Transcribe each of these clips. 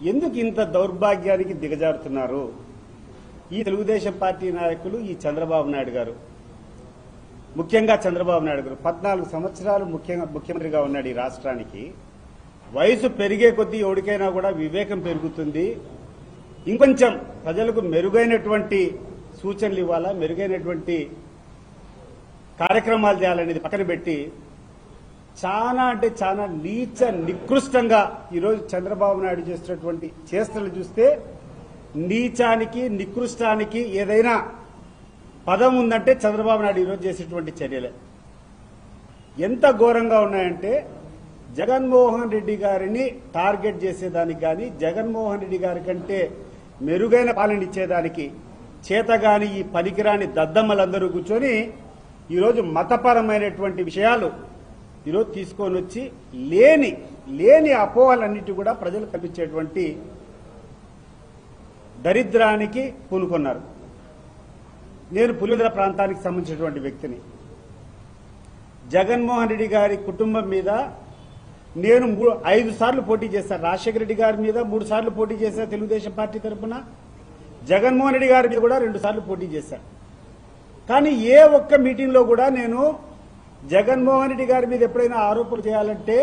ఎందుకు ఇంత దౌర్భాగ్యానికి దిగజారుతున్నారు ఈ తెలుగుదేశం పార్టీ నాయకులు, ఈ చంద్రబాబు నాయుడు గారు? ముఖ్యంగా చంద్రబాబు నాయుడు గారు 14 సంవత్సరాలు ముఖ్యమంత్రిగా ఉన్నాడు ఈ రాష్ట్రానికి. వయసు పెరిగే కొద్దీ ఎవరికైనా కూడా వివేకం పెరుగుతుంది. ఇంకొంచెం ప్రజలకు మెరుగైనటువంటి సూచనలు ఇవ్వాలా, మెరుగైనటువంటి కార్యక్రమాలు చేయాలనేది పక్కన పెట్టి చాలా అంటే చాలా నీచ నికృష్టంగా ఈరోజు చంద్రబాబు నాయుడు చేస్తున్నటువంటి చేష్టలు చూస్తే నీచానికి నికృష్టానికి ఏదైనా పదం ఉందంటే చంద్రబాబు నాయుడు ఈరోజు చేసేటువంటి చర్యలే ఎంత ఘోరంగా ఉన్నాయంటే, జగన్మోహన్ రెడ్డి గారిని టార్గెట్ చేసేదానికి కానీ, జగన్మోహన్ రెడ్డి గారి కంటే మెరుగైన పాలన ఇచ్చేదానికి చేతగాని ఈ పనికిరాని దద్దమ్మలందరూ కూర్చొని ఈరోజు మతపరమైనటువంటి విషయాలు ఈరోజు తీసుకొని వచ్చి లేని అపోహలన్నిటి కూడా ప్రజలు కల్పించేటువంటి దరిద్రానికి పూనుకున్నారు. నేను పులివెందుల ప్రాంతానికి సంబంధించినటువంటి వ్యక్తిని. జగన్మోహన్ రెడ్డి గారి కుటుంబం మీద నేను 5 సార్లు పోటీ చేశాను. రాజశేఖర రెడ్డి గారి మీద 3 సార్లు పోటీ చేశాను తెలుగుదేశం పార్టీ తరఫున. జగన్మోహన్ రెడ్డి గారి మీద కూడా 2 సార్లు పోటీ చేశాను. కానీ ఏ ఒక్క మీటింగ్లో కూడా నేను జగన్మోహన్ రెడ్డి గారి మీద ఎప్పుడైనా ఆరోపణలు చేయాలంటే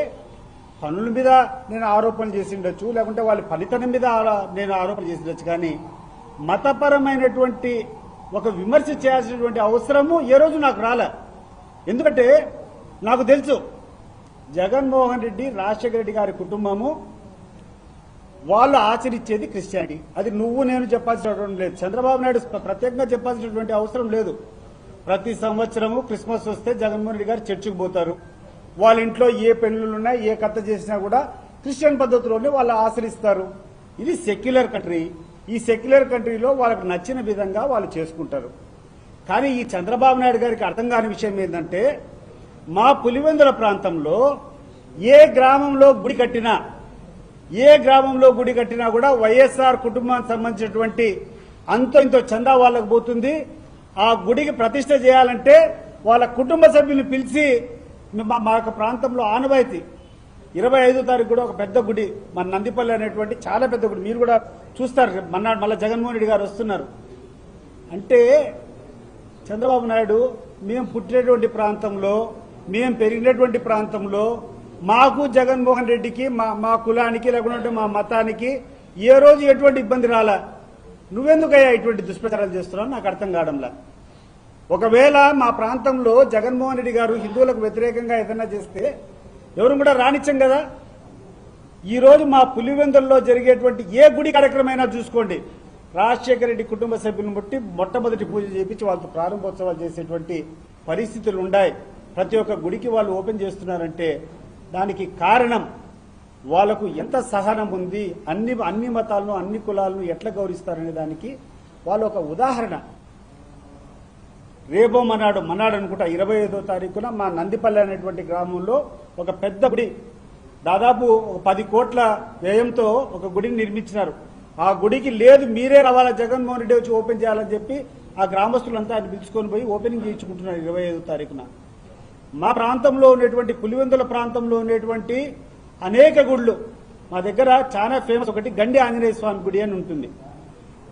పనుల మీద నేను ఆరోపణలు చేసి ఉండొచ్చు, లేకుంటే వాళ్ళ ఫలితం మీద నేను ఆరోపణలు చేసి ఉండొచ్చు, కానీ మతపరమైనటువంటి ఒక విమర్శ చేయాల్సినటువంటి అవసరము ఏ రోజు నాకు రాలే. ఎందుకంటే నాకు తెలుసు జగన్మోహన్ రెడ్డి, రాజశేఖర రెడ్డి గారి కుటుంబము వాళ్ళు ఆచరించేది క్రిస్టియానిటీ. అది నువ్వు నేను చెప్పాల్సినటువంటి లేదు, చంద్రబాబు నాయుడు ప్రత్యేకంగా చెప్పాల్సినటువంటి అవసరం లేదు. ప్రతి సంవత్సరము క్రిస్మస్ వస్తే జగన్మోహన్ రెడ్డి గారు చర్చికి పోతారు. వాళ్ళ ఇంట్లో ఏ పెళ్లిళ్ళున్నా ఏ కథ చేసినా కూడా క్రిస్టియన్ పద్ధతిలోనే వాళ్ళు ఆచరిస్తారు. ఇది సెక్యులర్ కంట్రీ. ఈ సెక్యులర్ కంట్రీలో వాళ్ళకు నచ్చిన విధంగా వాళ్ళు చేసుకుంటారు. కానీ ఈ చంద్రబాబు నాయుడు గారికి అర్థం కాని విషయం ఏంటంటే, మా పులివెందుల ప్రాంతంలో ఏ గ్రామంలో గుడి కట్టినా కూడా వైఎస్ఆర్ కుటుంబానికి సంబంధించినటువంటి అంతో ఇంతో చందా వాళ్ళకు పోతుంది. ఆ గుడికి ప్రతిష్ట చేయాలంటే వాళ్ళ కుటుంబ సభ్యులను పిలిచి, మా యొక్క ప్రాంతంలో ఆనవాయితీ 25వ తారీఖు కూడా ఒక పెద్ద గుడి, మన నందిపల్లి అనేటువంటి చాలా పెద్ద గుడి, మీరు కూడా చూస్తారు. మళ్ళీ జగన్మోహన్ రెడ్డి గారు వస్తున్నారు అంటే, చంద్రబాబు నాయుడు మేము పుట్టినటువంటి ప్రాంతంలో, మేము పెరిగినటువంటి ప్రాంతంలో మాకు జగన్మోహన్ రెడ్డికి మా కులానికి లేకుంటే మా మతానికి ఏ రోజు ఎటువంటి ఇబ్బంది రాలా. నువ్వెందుకయ్యా ఇటువంటి దుష్ప్రచారాలు చేస్తున్నావు నాకు అర్థం కావడంలా. ఒకవేళ మా ప్రాంతంలో జగన్మోహన్ రెడ్డి గారు హిందువులకు వ్యతిరేకంగా ఏదైనా చేస్తే ఎవరు కూడా రానిచ్చం కదా. ఈ రోజు మా పులివెందుల్లో జరిగేటువంటి ఏ గుడి కార్యక్రమైనా చూసుకోండి, రాజశేఖర రెడ్డి కుటుంబ సభ్యులను బట్టి మొట్టమొదటి పూజ చేపించి వాళ్ళతో ప్రారంభోత్సవాలు చేసేటువంటి పరిస్థితులు ఉన్నాయి. ప్రతి ఒక్క గుడికి వాళ్ళు ఓపెన్ చేస్తున్నారంటే దానికి కారణం వాళ్లకు ఎంత సహనం ఉంది, అన్ని మతాలను అన్ని కులాలను ఎట్లా గౌరవిస్తారనే దానికి వాళ్ళు ఒక ఉదాహరణ. రేపో మనాడు అనుకుంటా 25వ తారీఖున మా నందిపల్లి అనేటువంటి గ్రామంలో ఒక పెద్ద గుడి, దాదాపు 10 కోట్ల వ్యయంతో ఒక గుడిని నిర్మించినారు. ఆ గుడికి లేదు మీరే రావాలా, జగన్మోహన్ రెడ్డి వచ్చి ఓపెన్ చేయాలని చెప్పి ఆ గ్రామస్తులంతా ఆయన పిలుచుకొని పోయి ఓపెనింగ్ చేయించుకుంటున్నారు 25వ తారీఖున. మా ప్రాంతంలో ఉన్నటువంటి పులివెందుల ప్రాంతంలో ఉన్నటువంటి అనేక గుళ్ళు, మా దగ్గర చాలా ఫేమస్ ఒకటి గండి ఆంజనేయ స్వామి గుడి అని ఉంటుంది.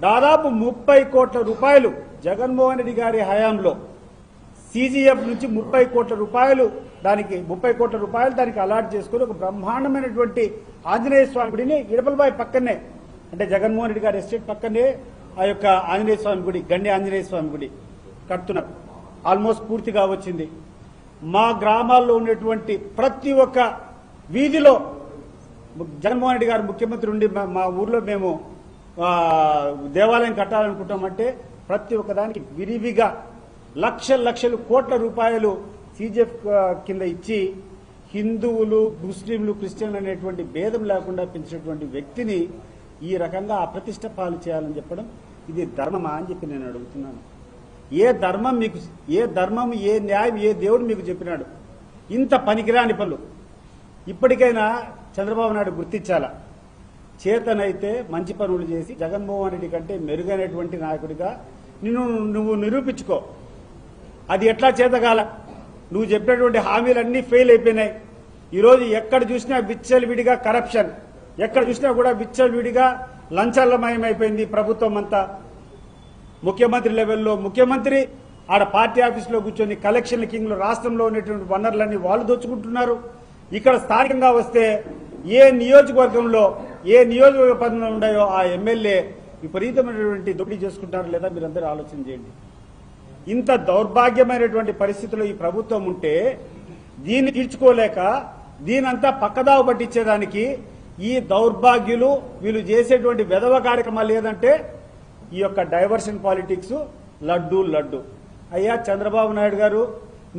దాదాపు 30 కోట్ల రూపాయలు జగన్మోహన్ రెడ్డి గారి హయాంలో సిజిఎఫ్ నుంచి 30 కోట్ల రూపాయలు దానికి అలాట్ చేసుకుని ఒక బ్రహ్మాండమైనటువంటి ఆంజనేయ స్వామి గుడిని ఇడపలబాయి పక్కనే, అంటే జగన్మోహన్ రెడ్డి గారి ఎస్టేట్ పక్కనే ఆ యొక్క ఆంజనేయ స్వామి గుడి, గండి ఆంజనేయ స్వామి గుడి కడుతున్నారు. ఆల్మోస్ట్ పూర్తిగా వచ్చింది. మా గ్రామాల్లో ఉన్నటువంటి ప్రతి ఒక్క వీధిలో జగన్మోహన్ రెడ్డి గారు ముఖ్యమంత్రి ఉండి మా ఊర్లో మేము దేవాలయం కట్టాలనుకుంటామంటే ప్రతి ఒక్కదానికి విరివిగా లక్షలు కోట్ల రూపాయలు సిజిఎఫ్ కింద ఇచ్చి హిందువులు, ముస్లింలు, క్రిస్టియన్లు అనేటువంటి భేదం లేకుండా పెంచినటువంటి వ్యక్తిని ఈ రకంగా అప్రతిష్ట పాలు చేయాలని చెప్పడం ఇది ధర్మమా అని చెప్పి నేను అడుగుతున్నాను. ఏ ధర్మం, ఏ న్యాయం, ఏ దేవుడు మీకు చెప్పినాడు? ఇంత పనికిరాని పనులు ఇప్పటికైనా చంద్రబాబు నాయుడు గుర్తించాలా. చేతనైతే మంచి పనులు చేసి జగన్మోహన్ రెడ్డి కంటే మెరుగైనటువంటి నాయకుడిగా నువ్వు నిరూపించుకో. అది ఎట్లా చేతగాల? నువ్వు చెప్పినటువంటి హామీలన్నీ ఫెయిల్ అయిపోయినాయి. ఈరోజు ఎక్కడ చూసినా విచ్చలవిడిగా కరప్షన్. ఎక్కడ చూసినా కూడా విచ్చలవిడిగా లంచాలమయమైపోయింది ప్రభుత్వం అంతా. ముఖ్యమంత్రి లెవెల్లో ముఖ్యమంత్రి ఆడ పార్టీ ఆఫీసులో కూర్చొని కలెక్షన్ కింగ్లు రాష్ట్రంలో ఉన్నటువంటి వనరులన్నీ వాళ్ళు దోచుకుంటున్నారు. ఇక్కడ స్థానికంగా వస్తే ఏ నియోజకవర్గంలో ఏ నియోజకవర్గ పనులు ఉన్నాయో ఆ ఎమ్మెల్యే విపరీతమైనటువంటి దోపిడీ చేసుకుంటారు లేదా మీరందరూ ఆలోచన చేయండి. ఇంత దౌర్భాగ్యమైనటువంటి పరిస్థితిలో ఈ ప్రభుత్వం ఉంటే దీన్ని తీర్చుకోలేక దీనంతా పక్కదావ పట్టించేదానికి ఈ దౌర్భాగ్యులు వీళ్ళు చేసేటువంటి వెధవ కార్యక్రమాలు ఏదంటే ఈ యొక్క డైవర్షన్ పాలిటిక్స్, లడ్డు లడ్డు. అయ్యా చంద్రబాబు నాయుడు గారు,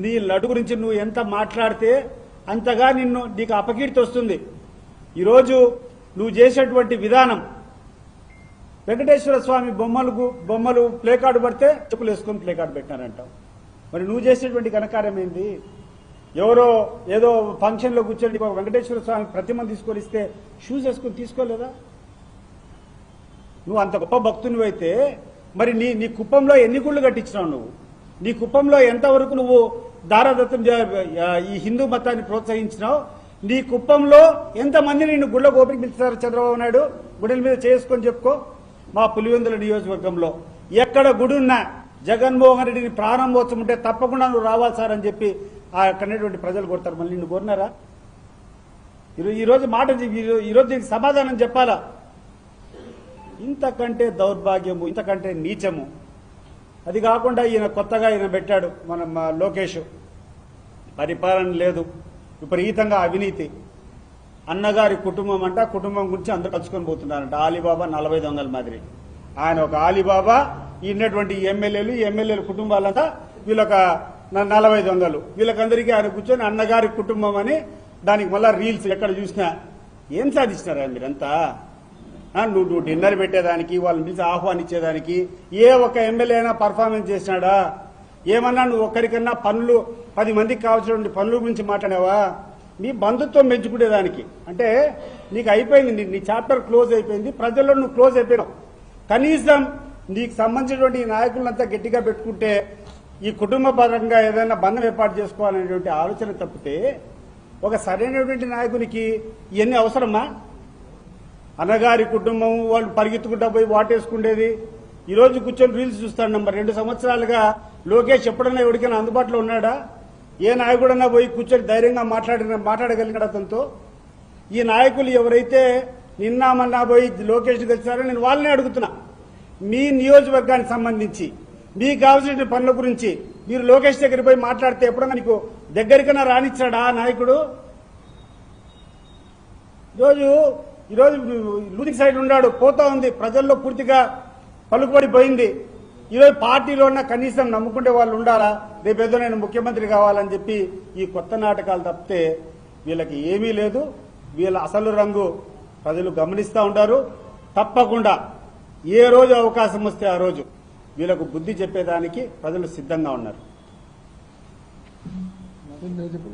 నీ లడ్డు గురించి నువ్వు ఎంత మాట్లాడితే అంతగా నీకు అపకీర్తి వస్తుంది. ఈరోజు నువ్వు చేసేటువంటి విధానం, వెంకటేశ్వర స్వామి బొమ్మలు ప్లే కార్డు పడితే చెప్పులు వేసుకొని ప్లే కార్డు పెట్టినారంటావు. మరి నువ్వు చేసేటువంటి ఘనకార్యం ఏంది? ఎవరో ఏదో ఫంక్షన్లో కూర్చొని వెంకటేశ్వర స్వామి ప్రతిమ తీసుకొని ఇస్తే షూస్ వేసుకొని తీసుకోలేదా? నువ్వు అంత గొప్ప భక్తునివైతే మరి నీ కుప్పంలో ఎన్ని గుళ్ళు కట్టించినావు? నువ్వు నీ కుప్పంలో ఎంతవరకు నువ్వు దారాదత్తం ఈ హిందూ మతాన్ని ప్రోత్సహించినావు? నీ కుప్పంలో ఎంతమంది నిన్ను గుళ్ళకు ఓపిక పిలుస్తారు? చంద్రబాబు నాయుడు గుడిల మీద చేసుకొని చెప్పుకో. మా పులివెందుల నియోజకవర్గంలో ఎక్కడ గుడి ఉన్నా జగన్మోహన్ రెడ్డిని ప్రారంభోత్సవం ఉంటే తప్పకుండా నువ్వు రావాలి సార్ అని చెప్పి అక్కడటువంటి ప్రజలు కొడతారు. మళ్ళీ నిన్ను కోరినారా? ఈరోజు మాట ఈరోజు దీనికి సమాధానం చెప్పాలా? ఇంతకంటే దౌర్భాగ్యము, ఇంతకంటే నీచము. అది కాకుండా కొత్తగా ఈయన పెట్టాడు మన లోకేష్. పరిపాలన లేదు, విపరీతంగా అవినీతి. అన్నగారి కుటుంబం అంట, కుటుంబం గురించి అందరూ కలుసుకొని పోతున్నారంట. ఆలీబాబా 40 దొంగల మాదిరి. ఆయన ఒక ఆలీబాబా, ఉన్నటువంటి ఎమ్మెల్యేలు కుటుంబాలంతా వీళ్ళొక 40 దొంగలు. వీళ్ళకందరికీ ఆయన కూర్చొని అన్నగారి కుటుంబం అని దానికి మళ్ళా రీల్స్ ఎక్కడ చూసినా. ఏం సాధించినారా మీరంతా? నువ్వు డిన్నర్ పెట్టేదానికి, వాళ్ళని పిలిచి ఆహ్వానించేదానికి ఏ ఒక్క ఎమ్మెల్యే అయినా పర్ఫార్మెన్స్ చేసినాడా? ఏమన్నా నువ్వు ఒక్కరికన్నా 10 మందికి కావాల్సిన పనుల గురించి మాట్లాడావా? నీ బంధుత్వం పెంచుకునేదానికి అంటే నీకు అయిపోయింది, నీ చాప్టర్ క్లోజ్ అయిపోయింది. ప్రజల్లో నువ్వు క్లోజ్ అయిపోయినావు. కనీసం నీకు సంబంధించినటువంటి ఈ నాయకులంతా గట్టిగా పెట్టుకుంటే ఈ కుటుంబ పరంగా ఏదైనా బంధం ఏర్పాటు చేసుకోవాలనేటువంటి ఆలోచన తప్పితే ఒక సరైనటువంటి నాయకునికి ఇవన్నీ అవసరమా? అన్నగారి కుటుంబం వాళ్ళు పరిగెత్తుకుంటా పోయి వాటేసుకుండేది. ఈ రోజు కూర్చొని రీల్స్ చూస్తాడు. 2 సంవత్సరాలుగా లోకేష్ ఎప్పుడన్నా ఎవరికైనా అందుబాటులో ఉన్నాడా? ఏ నాయకుడన్నా పోయి కూర్చొని ధైర్యంగా మాట్లాడగలిగినాడు అతనితో? ఈ నాయకులు ఎవరైతే నిన్నామన్నా పోయి లోకేష్ కలిసారో నేను వాళ్ళనే అడుగుతున్నా. మీ నియోజకవర్గానికి సంబంధించి మీకు కావాల్సిన పనుల గురించి మీరు లోకేష్ దగ్గర పోయి మాట్లాడితే ఎప్పుడన్నా నీకు దగ్గరికన్నా రానిచ్చాడా నాయకుడు? ఈరోజు లూజింగ్ సైడ్ ఉన్నాడు, పోతా ఉంది, ప్రజల్లో పూర్తిగా పలుకుబడిపోయింది. ఈరోజు పార్టీలో ఉన్న కనీసం నమ్ముకుంటే వాళ్ళు ఉండాలా? రేపేదో నేను ముఖ్యమంత్రి కావాలని చెప్పి ఈ కొత్త నాటకాలు తప్పితే వీళ్ళకి ఏమీ లేదు. వీళ్ళ అసలు రంగు ప్రజలు గమనిస్తూ ఉంటారు. తప్పకుండా ఏ రోజు అవకాశం వస్తే ఆ రోజు వీళ్ళకు బుద్ధి చెప్పేదానికి ప్రజలు సిద్ధంగా ఉన్నారు.